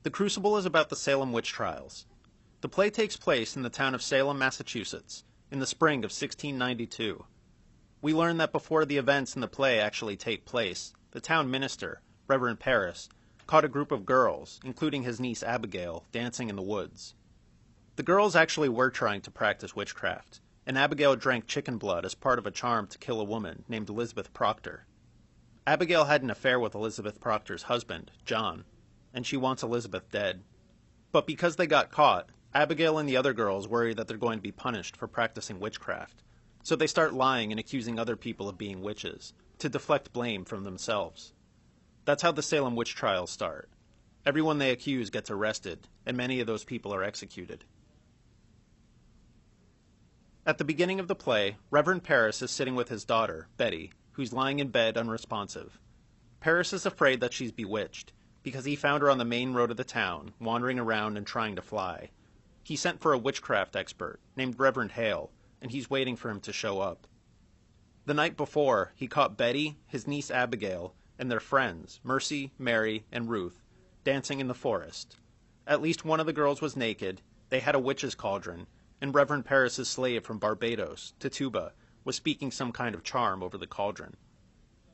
The Crucible is about the Salem witch trials. The play takes place in the town of Salem, Massachusetts, in the spring of 1692. We learn that before the events in the play actually take place, the town minister, Reverend Parris, caught a group of girls, including his niece Abigail, dancing in the woods. The girls actually were trying to practice witchcraft, and Abigail drank chicken blood as part of a charm to kill a woman named Elizabeth Proctor. Abigail had an affair with Elizabeth Proctor's husband, John, and she wants Elizabeth dead. But because they got caught, Abigail and the other girls worry that they're going to be punished for practicing witchcraft, so they start lying and accusing other people of being witches, to deflect blame from themselves. That's how the Salem witch trials start. Everyone they accuse gets arrested, and many of those people are executed. At the beginning of the play, Reverend Parris is sitting with his daughter, Betty, who's lying in bed unresponsive. Parris is afraid that she's bewitched, because he found her on the main road of the town, wandering around and trying to fly. He sent for a witchcraft expert, named Reverend Hale, and he's waiting for him to show up. The night before, he caught Betty, his niece Abigail, and their friends, Mercy, Mary, and Ruth, dancing in the forest. At least one of the girls was naked, they had a witch's cauldron, and Reverend Parris's slave from Barbados, Tituba, was speaking some kind of charm over the cauldron.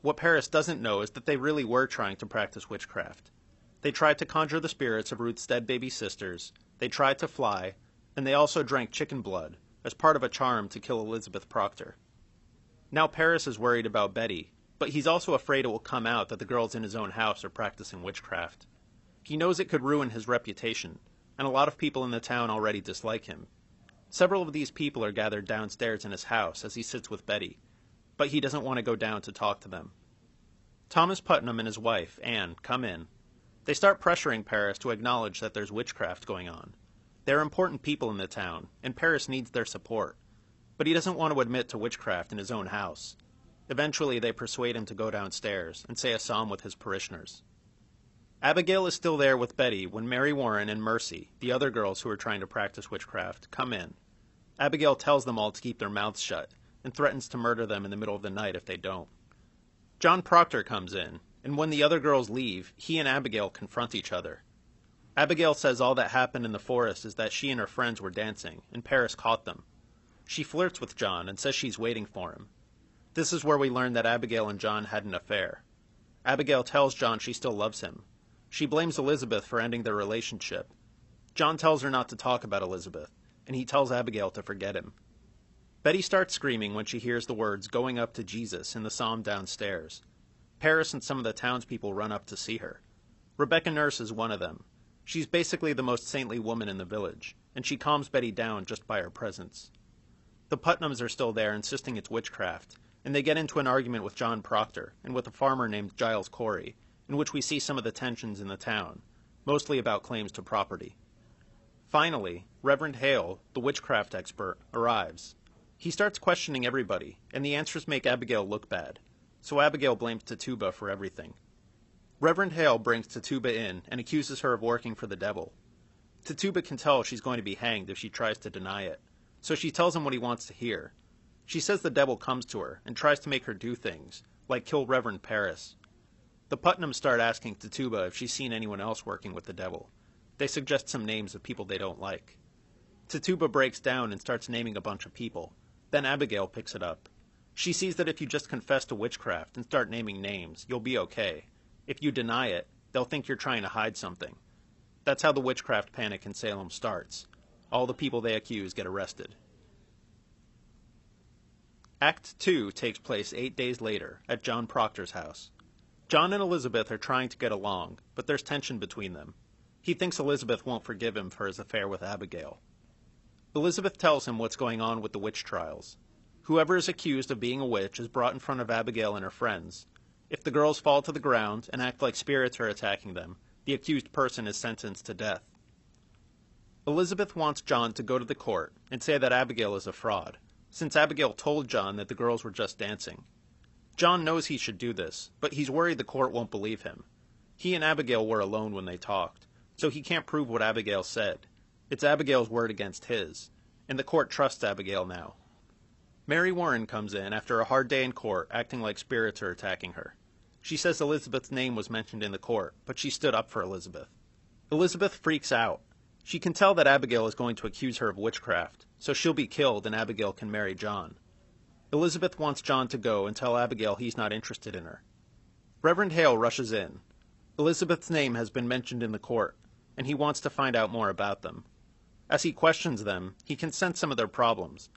What Parris doesn't know is that they really were trying to practice witchcraft. They tried to conjure the spirits of Ruth's dead baby sisters, they tried to fly, and they also drank chicken blood, as part of a charm to kill Elizabeth Proctor. Now Parris is worried about Betty, but he's also afraid it will come out that the girls in his own house are practicing witchcraft. He knows it could ruin his reputation, and a lot of people in the town already dislike him. Several of these people are gathered downstairs in his house as he sits with Betty, but he doesn't want to go down to talk to them. Thomas Putnam and his wife, Anne, come in. They start pressuring Parris to acknowledge that there's witchcraft going on. They're important people in the town, and Parris needs their support, but he doesn't want to admit to witchcraft in his own house. Eventually, they persuade him to go downstairs and say a psalm with his parishioners. Abigail is still there with Betty when Mary Warren and Mercy, the other girls who are trying to practice witchcraft, come in. Abigail tells them all to keep their mouths shut and threatens to murder them in the middle of the night if they don't. John Proctor comes in, and when the other girls leave, he and Abigail confront each other. Abigail says all that happened in the forest is that she and her friends were dancing, and Parris caught them. She flirts with John and says she's waiting for him. This is where we learn that Abigail and John had an affair. Abigail tells John she still loves him. She blames Elizabeth for ending their relationship. John tells her not to talk about Elizabeth, and he tells Abigail to forget him. Betty starts screaming when she hears the words "going up to Jesus" in the psalm downstairs. Parris and some of the townspeople run up to see her. Rebecca Nurse is one of them. She's basically the most saintly woman in the village, and she calms Betty down just by her presence. The Putnams are still there, insisting it's witchcraft, and they get into an argument with John Proctor and with a farmer named Giles Corey, in which we see some of the tensions in the town, mostly about claims to property. Finally, Reverend Hale, the witchcraft expert, arrives. He starts questioning everybody, and the answers make Abigail look bad, so Abigail blames Tituba for everything. Reverend Hale brings Tituba in and accuses her of working for the devil. Tituba can tell she's going to be hanged if she tries to deny it, so she tells him what he wants to hear. She says the devil comes to her and tries to make her do things, like kill Reverend Parris. The Putnams start asking Tituba if she's seen anyone else working with the devil. They suggest some names of people they don't like. Tituba breaks down and starts naming a bunch of people. Then Abigail picks it up. She sees that if you just confess to witchcraft and start naming names, you'll be okay. If you deny it, they'll think you're trying to hide something. That's how the witchcraft panic in Salem starts. All the people they accuse get arrested. Act 2 takes place 8 days later, at John Proctor's house. John and Elizabeth are trying to get along, but there's tension between them. He thinks Elizabeth won't forgive him for his affair with Abigail. Elizabeth tells him what's going on with the witch trials. Whoever is accused of being a witch is brought in front of Abigail and her friends. If the girls fall to the ground and act like spirits are attacking them, the accused person is sentenced to death. Elizabeth wants John to go to the court and say that Abigail is a fraud, since Abigail told John that the girls were just dancing. John knows he should do this, but he's worried the court won't believe him. He and Abigail were alone when they talked, so he can't prove what Abigail said. It's Abigail's word against his, and the court trusts Abigail now. Mary Warren comes in after a hard day in court, acting like spirits are attacking her. She says Elizabeth's name was mentioned in the court, but she stood up for Elizabeth. Elizabeth freaks out. She can tell that Abigail is going to accuse her of witchcraft, so she'll be killed and Abigail can marry John. Elizabeth wants John to go and tell Abigail he's not interested in her. Reverend Hale rushes in. Elizabeth's name has been mentioned in the court, and he wants to find out more about them. As he questions them, he can sense some of their problems.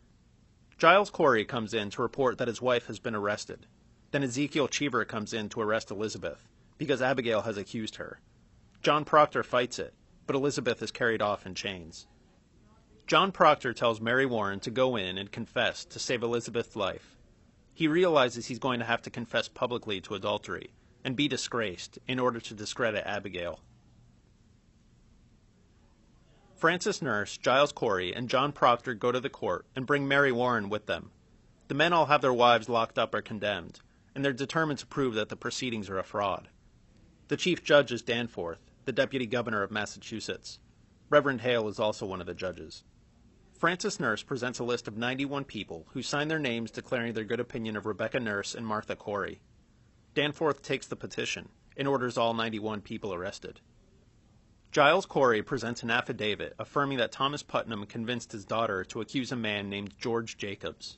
Giles Corey comes in to report that his wife has been arrested. Then Ezekiel Cheever comes in to arrest Elizabeth, because Abigail has accused her. John Proctor fights it, but Elizabeth is carried off in chains. John Proctor tells Mary Warren to go in and confess to save Elizabeth's life. He realizes he's going to have to confess publicly to adultery and be disgraced in order to discredit Abigail. Francis Nurse, Giles Corey, and John Proctor go to the court and bring Mary Warren with them. The men all have their wives locked up or condemned, and they're determined to prove that the proceedings are a fraud. The chief judge is Danforth, the deputy governor of Massachusetts. Reverend Hale is also one of the judges. Francis Nurse presents a list of 91 people who sign their names declaring their good opinion of Rebecca Nurse and Martha Corey. Danforth takes the petition and orders all 91 people arrested. Giles Corey presents an affidavit affirming that Thomas Putnam convinced his daughter to accuse a man named George Jacobs.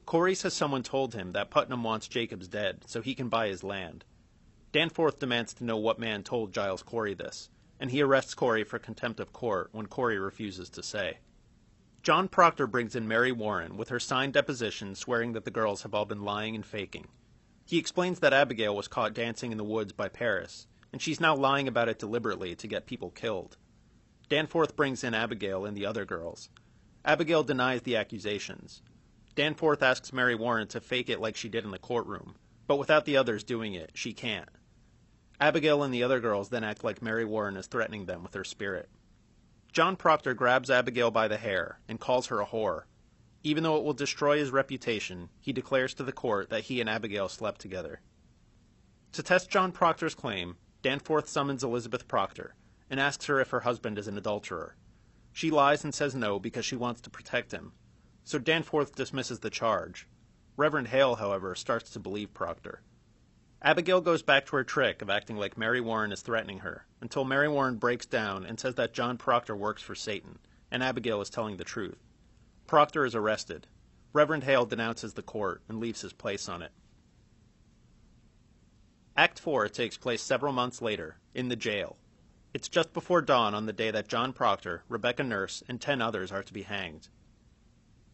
Corey says someone told him that Putnam wants Jacobs dead so he can buy his land. Danforth demands to know what man told Giles Corey this, and he arrests Corey for contempt of court when Corey refuses to say. John Proctor brings in Mary Warren with her signed deposition swearing that the girls have all been lying and faking. He explains that Abigail was caught dancing in the woods by Paris, and she's now lying about it deliberately to get people killed. Danforth brings in Abigail and the other girls. Abigail denies the accusations. Danforth asks Mary Warren to fake it like she did in the courtroom, but without the others doing it, she can't. Abigail and the other girls then act like Mary Warren is threatening them with her spirit. John Proctor grabs Abigail by the hair and calls her a whore. Even though it will destroy his reputation, he declares to the court that he and Abigail slept together. To test John Proctor's claim, Danforth summons Elizabeth Proctor and asks her if her husband is an adulterer. She lies and says no because she wants to protect him, so Danforth dismisses the charge. Reverend Hale, however, starts to believe Proctor. Abigail goes back to her trick of acting like Mary Warren is threatening her, until Mary Warren breaks down and says that John Proctor works for Satan, and Abigail is telling the truth. Proctor is arrested. Reverend Hale denounces the court and leaves his place on it. Act 4 takes place several months later, in the jail. It's just before dawn on the day that John Proctor, Rebecca Nurse, and 10 others are to be hanged.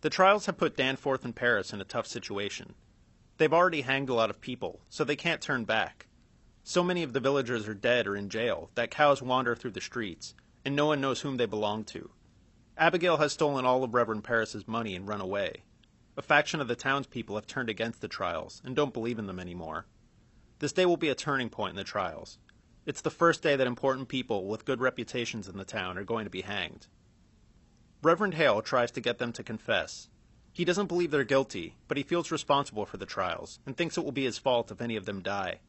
The trials have put Danforth and Paris in a tough situation. They've already hanged a lot of people, so they can't turn back. So many of the villagers are dead or in jail that cows wander through the streets, and no one knows whom they belong to. Abigail has stolen all of Reverend Paris's money and run away. A faction of the townspeople have turned against the trials and don't believe in them anymore. This day will be a turning point in the trials. It's the first day that important people with good reputations in the town are going to be hanged. Reverend Hale tries to get them to confess. He doesn't believe they're guilty, but he feels responsible for the trials and thinks it will be his fault if any of them die.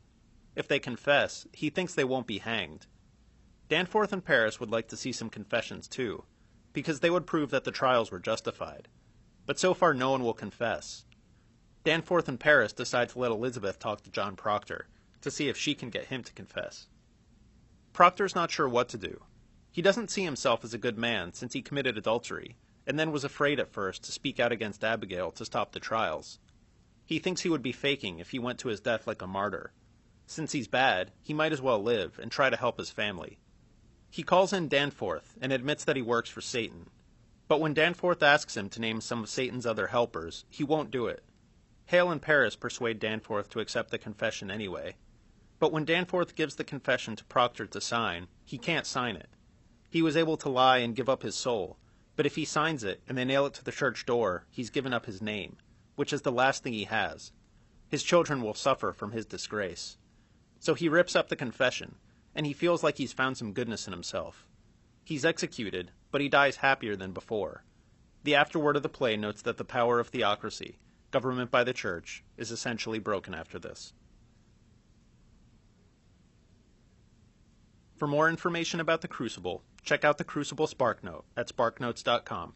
If they confess, he thinks they won't be hanged. Danforth and Paris would like to see some confessions too, because they would prove that the trials were justified. But so far no one will confess. Danforth and Paris decide to let Elizabeth talk to John Proctor to see if she can get him to confess. Proctor's not sure what to do. He doesn't see himself as a good man since he committed adultery, and then was afraid at first to speak out against Abigail to stop the trials. He thinks he would be faking if he went to his death like a martyr. Since he's bad, he might as well live and try to help his family. He calls in Danforth and admits that he works for Satan. But when Danforth asks him to name some of Satan's other helpers, he won't do it. Hale and Paris persuade Danforth to accept the confession anyway. But when Danforth gives the confession to Proctor to sign, he can't sign it. He was able to lie and give up his soul, but if he signs it and they nail it to the church door, he's given up his name, which is the last thing he has. His children will suffer from his disgrace. So he rips up the confession, and he feels like he's found some goodness in himself. He's executed, but he dies happier than before. The afterword of the play notes that the power of theocracy, government by the church, is essentially broken after this. For more information about the Crucible, check out the Crucible SparkNote at sparknotes.com.